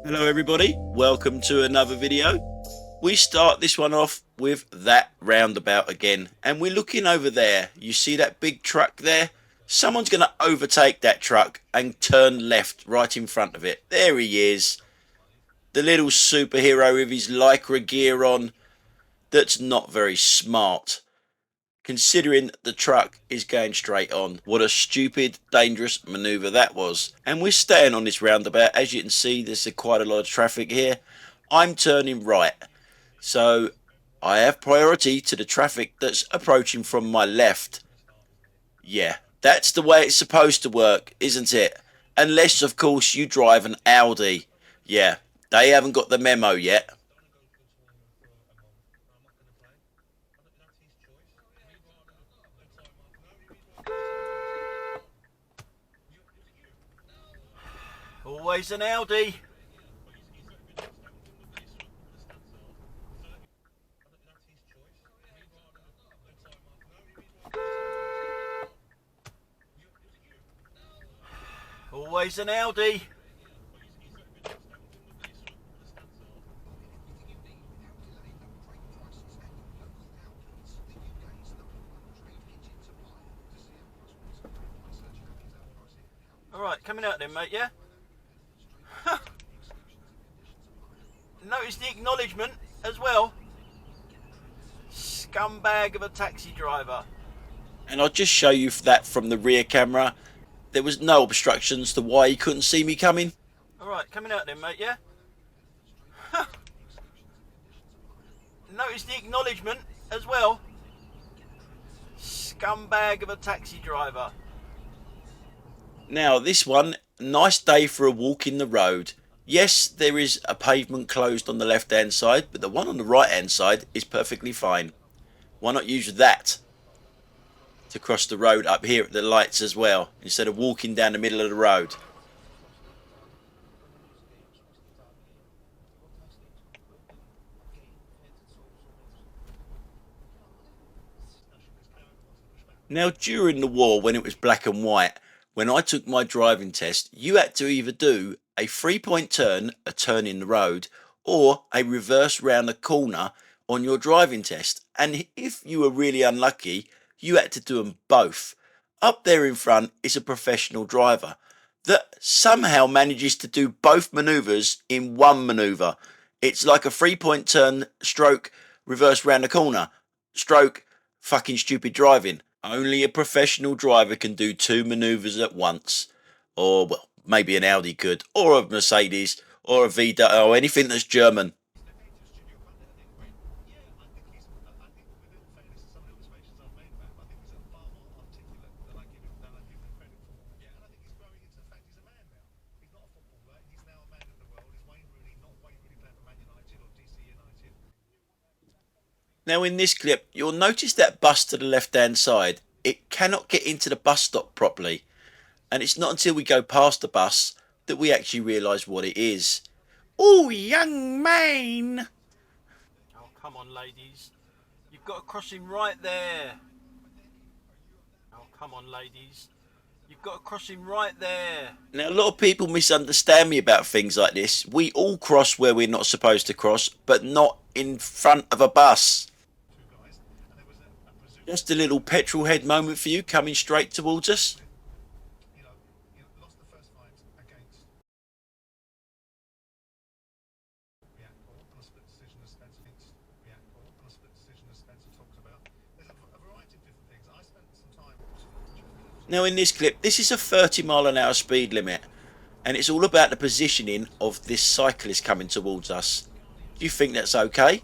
Hello everybody, welcome to another video. We start this one off with that roundabout again, and we're looking over there. You see that big truck there? Someone's going to overtake that truck and turn left right in front of it. There he is, the little superhero with his lycra gear on. That's not very smart, considering the truck is going straight on. What a stupid, dangerous manoeuvre that was. And we're staying on this roundabout. As you can see, there's quite a lot of traffic here. I'm turning right, so I have priority to the traffic that's approaching from my left. Yeah, that's the way it's supposed to work, isn't it? Unless, of course, you drive an Audi. Yeah, they haven't got the memo yet. Always an Audi. Always an Audi. Alright, coming out then, mate, yeah? Notice the acknowledgement as well. Scumbag of a taxi driver. And I'll just show you that from the rear camera. There was no obstructions to why he couldn't see me coming. Alright, coming out then, mate, yeah? Notice the acknowledgement as well. Scumbag of a taxi driver. Now this one, nice day for a walk in the road. Yes, there is a pavement closed on the left hand side, but the one on the right hand side is perfectly fine. Why not use that to cross the road up here at the lights as well, instead of walking down the middle of the road? Now during the war, when it was black and white, when I took my driving test, you had to either do a 3-point turn, a turn in the road, or a reverse round the corner on your driving test. And if you were really unlucky, you had to do them both. Up there in front is a professional driver that somehow manages to do both manoeuvres in one manoeuvre. It's like a 3-point turn, stroke, reverse round the corner, stroke, fucking stupid driving. Only a professional driver can do two manoeuvres at once. Or, well, maybe an Audi could, or a Mercedes, or a VW, or anything that's German. Now in this clip, you'll notice that bus to the left hand side. It cannot get into the bus stop properly. And it's not until we go past the bus that we actually realise what it is. Oh, young man! Oh, come on, ladies. You've got a crossing right there. Oh, come on, ladies. You've got a crossing right there. Now, a lot of people misunderstand me about things like this. We all cross where we're not supposed to cross, but not in front of a bus. Just a little petrol head moment for you coming straight towards us. Now in this clip, this is a 30-mile-an-hour speed limit, and it's all about the positioning of this cyclist coming towards us. Do you think that's okay?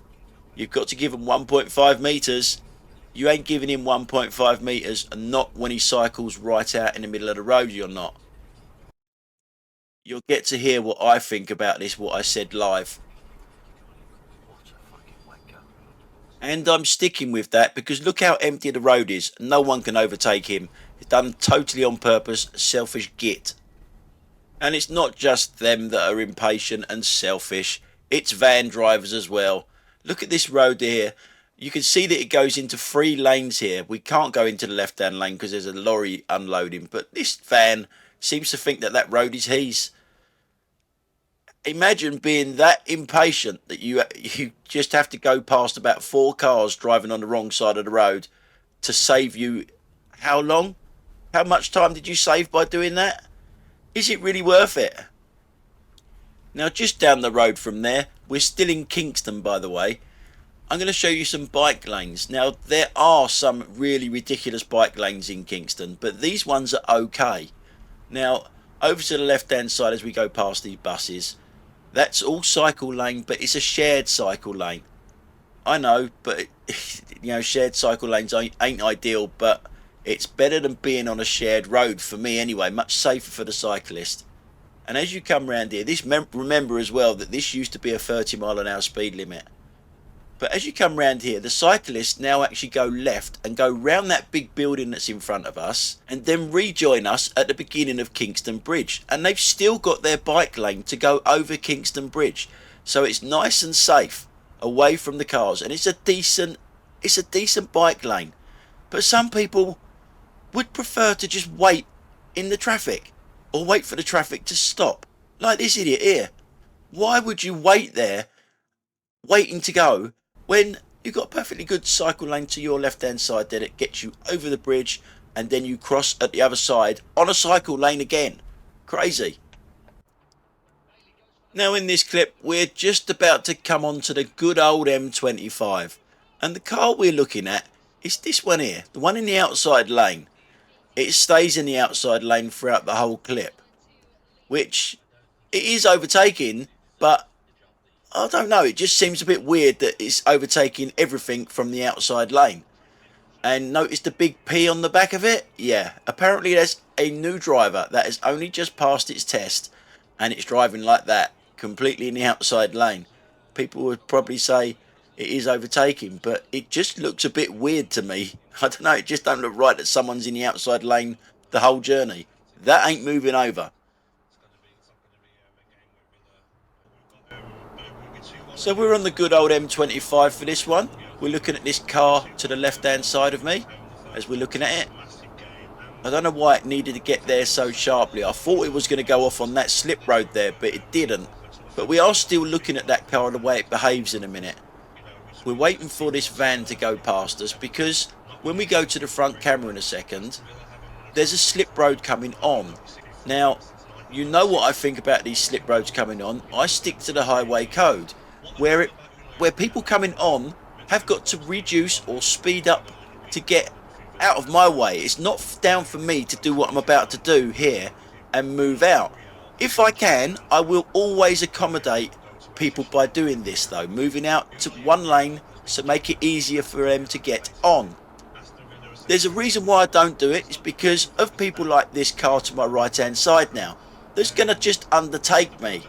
You've got to give him 1.5 metres. You ain't giving him 1.5 metres, and not when he cycles right out in the middle of the road, you're not. You'll get to hear what I think about this, what I said live. And I'm sticking with that because look how empty the road is. No one can overtake him. It's done totally on purpose, selfish git. And it's not just them that are impatient and selfish. It's van drivers as well. Look at this road here. You can see that it goes into 3 lanes here. We can't go into the left-hand lane because there's a lorry unloading. But this van seems to think that that road is his. imagine being that impatient that you just have to go past about 4 cars driving on the wrong side of the road to save you how long? How much time did you save by doing that? Is it really worth it? Now, just down the road from there, we're still in Kingston, by the way. I'm going to show you some bike lanes. Now, there are some really ridiculous bike lanes in Kingston, but these ones are okay. Now, over to the left-hand side as we go past these buses, that's all cycle lane, but it's a shared cycle lane. I know, but shared cycle lanes ain't ideal, but it's better than being on a shared road for me anyway, much safer for the cyclist. And as you come round here, remember as well that this used to be a 30 mph speed limit. But as you come round here, the cyclists now actually go left and go round that big building that's in front of us and then rejoin us at the beginning of Kingston Bridge. And they've still got their bike lane to go over Kingston Bridge. So it's nice and safe away from the cars. And it's a decent bike lane. But some people would prefer to just wait in the traffic or wait for the traffic to stop. Like this idiot here. Why would you wait there, waiting to go, when you've got a perfectly good cycle lane to your left hand side there that gets you over the bridge and then you cross at the other side on a cycle lane again? Crazy. Now in this clip we're just about to come on to the good old M25, and the car we're looking at is this one here, the one in the outside lane. It stays in the outside lane throughout the whole clip, which it is overtaking, but I don't know, it just seems a bit weird that it's overtaking everything from the outside lane. And notice the big P on the back of it? Yeah, apparently there's a new driver that has only just passed its test and it's driving like that, completely in the outside lane. People would probably say it is overtaking, but it just looks a bit weird to me. I don't know, it just don't look right that someone's in the outside lane the whole journey. That ain't moving over. So we're on the good old M25 for this one. We're looking at this car to the left hand side of me as we're looking at it. I don't know why it needed to get there so sharply. I thought it was going to go off on that slip road there, but it didn't. But we are still looking at that car and the way it behaves in a minute. We're waiting for this van to go past us because when we go to the front camera in a second, there's a slip road coming on. Now, you know what I think about these slip roads coming on. I stick to the highway code, where people coming on have got to reduce or speed up to get out of my way. It's not down for me to do what I'm about to do here and move out. If I can, I will always accommodate people by doing this though, moving out to one lane to make it easier for them to get on. There's a reason why I don't do it. It's because of people like this car to my right hand side now that's gonna just undertake me.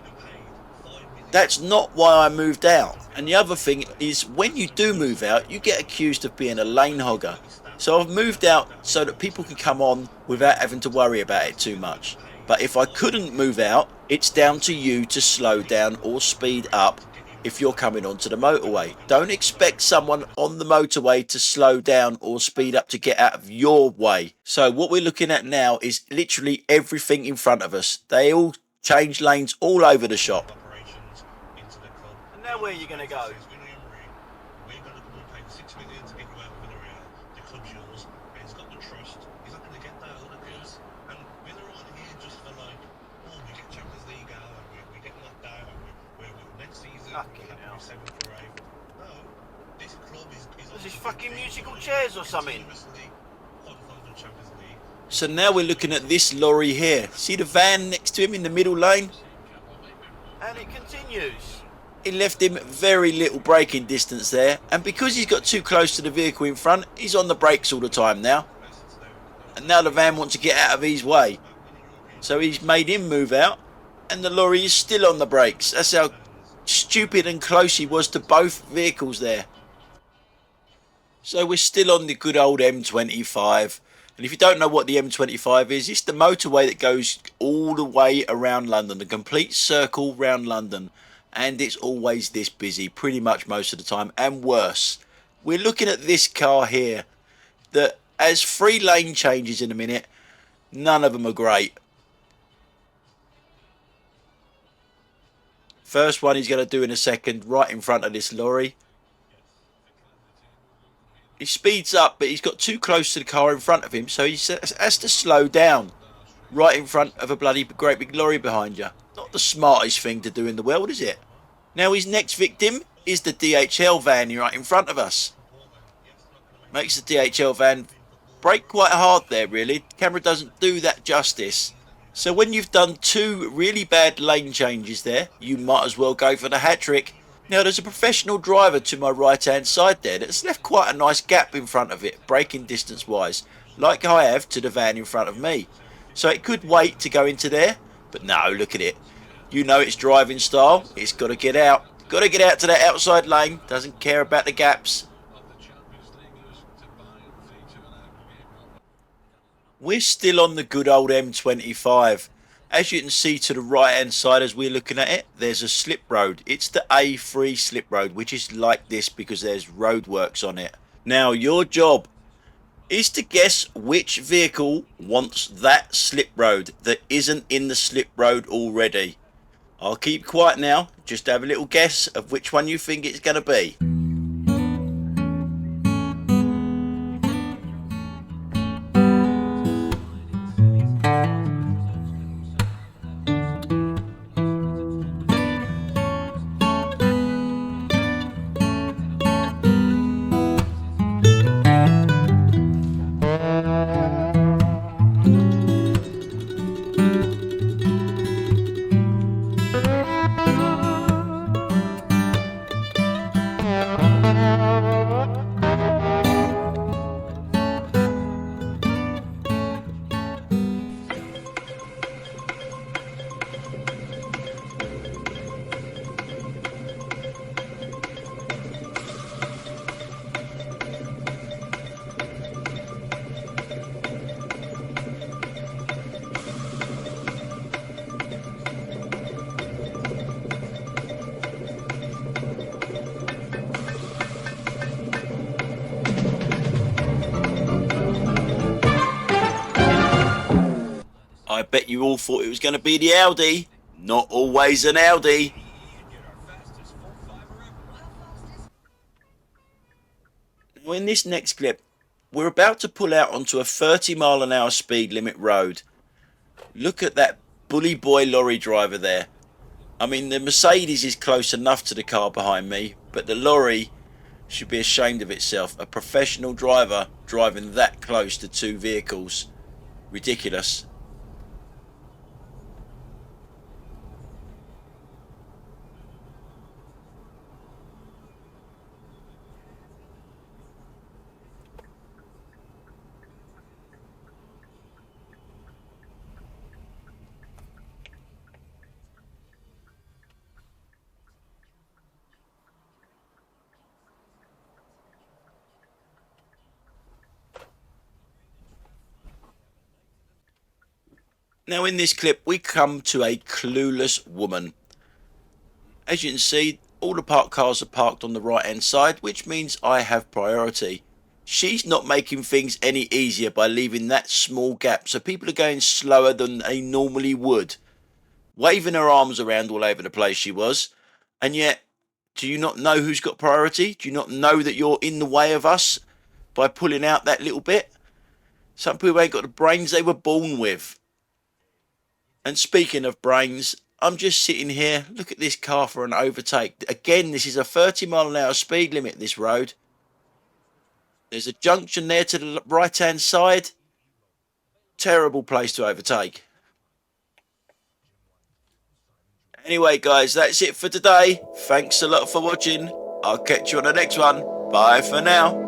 That's not why I moved out. And the other thing is, when you do move out, you get accused of being a lane hogger. So I've moved out so that people can come on without having to worry about it too much. But if I couldn't move out, it's down to you to slow down or speed up if you're coming onto the motorway. Don't expect someone on the motorway to slow down or speed up to get out of your way. So what we're looking at now is literally everything in front of us. They all change lanes all over the shop. And now where are you going to go? Is this fucking musical chairs or something? So now we're looking at this lorry here. See the van next to him in the middle lane? And it continues. It left him very little braking distance there, and because he's got too close to the vehicle in front, he's on the brakes all the time now. And now the van wants to get out of his way. So he's made him move out, and the lorry is still on the brakes. That's how stupid and close he was to both vehicles there. So we're still on the good old M25, and if you don't know what the M25 is, it's the motorway that goes all the way around London, a complete circle round London, and it's always this busy pretty much most of the time, and worse. We're looking at this car here that has 3 lane changes in a minute. None of them are great. First one he's going to do in a second, right in front of this lorry. He speeds up, but he's got too close to the car in front of him, so he has to slow down right in front of a bloody great big lorry behind you. Not the smartest thing to do in the world, is it? Now his next victim is the DHL van right in front of us. Makes the DHL van brake quite hard there, really. The camera doesn't do that justice. So when you've done two really bad lane changes there, you might as well go for the hat trick. Now there's a professional driver to my right hand side there that's left quite a nice gap in front of it, braking distance wise, like I have to the van in front of me. So it could wait to go into there, but no, look at it. You know its driving style, it's got to get out. Got to get out to that outside lane, doesn't care about the gaps. We're still on the good old M25. As you can see to the right hand side as we're looking at it, there's a slip road. It's the A3 slip road, which is like this because there's roadworks on it. Now your job is to guess which vehicle wants that slip road that isn't in the slip road already. I'll keep quiet now, just have a little guess of which one you think it's going to be. I bet you all thought it was going to be the Audi. Not always an Audi. Now in this next clip, we're about to pull out onto a 30-mile-an-hour speed limit road. Look at that bully boy lorry driver there. I mean, the Mercedes is close enough to the car behind me, but the lorry should be ashamed of itself. A professional driver driving that close to two vehicles. Ridiculous. Now in this clip we come to a clueless woman. As you can see, all the parked cars are parked on the right hand side, which means I have priority. She's not making things any easier by leaving that small gap, so people are going slower than they normally would. Waving her arms around all over the place she was. And yet, do you not know who's got priority? Do you not know that you're in the way of us by pulling out that little bit? Some people ain't got the brains they were born with. And speaking of brains, I'm just sitting here, look at this car for an overtake. Again, this is a 30-mile-an-hour speed limit, this road. There's a junction there to the right-hand side. Terrible place to overtake. Anyway, guys, that's it for today. Thanks a lot for watching. I'll catch you on the next one. Bye for now.